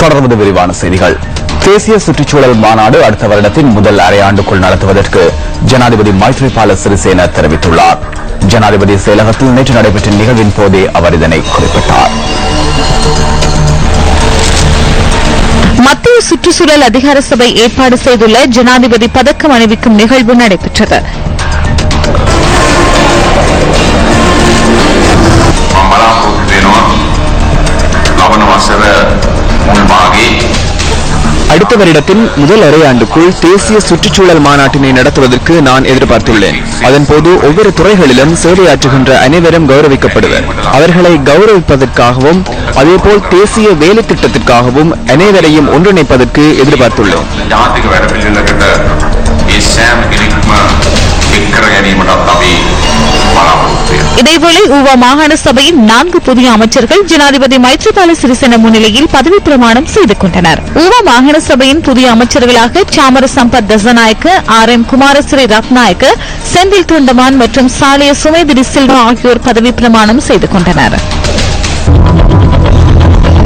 தொடர்வது விரிவான செய்திகள். தேசிய சுற்றுச்சூழல் மாநாடு அடுத்த வருடத்தின் முதல் அரையாண்டுக்குள் நடத்துவதற்கு ஜனாதிபதி மைத்ரிபால சிறிசேன தெரிவித்துள்ளார். ஜனாதிபதி செயலகத்தில் நேற்று நடைபெற்ற நிகழ்வின் போதே அவர் இதனை குறிப்பிட்டார். மத்திய சுற்றுச்சூழல் அதிகார சபை ஏற்பாடு செய்துள்ள ஜனாதிபதி பதக்கம் அணிவிக்கும் நிகழ்வு நடைபெற்றது. அடுத்த வருடத்தின் முதல் அரையாண்டுக்குள் தேசிய சுற்றுச்சூழல் மாநாட்டினை நடத்துவதற்கு நான் எதிர்பார்த்துள்ளேன். அதன்போது ஒவ்வொரு துறைகளிலும் சேவையாற்றுகின்ற அனைவரும் கௌரவிக்கப்படுவர். அவர்களை கௌரவிப்பதற்காகவும் அதேபோல் தேசிய வேலை திட்டத்திற்காகவும் அனைவரையும் ஒன்றிணைப்பதற்கு எதிர்பார்த்துள்ளேன். இதேவேளை ஊவா மாகாண சபையின் 4 புதிய அமைச்சர்கள் ஜனாதிபதி மைத்ரிபால சிறிசேன முன்னிலையில் பதவி பிரமாணம் செய்து கொண்டனர். ஊவா மாகாண சபையின் புதிய அமைச்சர்களாக சாமர சம்பத் தசநாயக்க, RM குமாரஸ்ரீ ரத்நாயக்க, செந்தில் தொண்டமான் மற்றும் சாலிய சுமேதிரி சில்வா ஆகியோர் பதவி பிரமாணம் செய்து கொண்டனர்.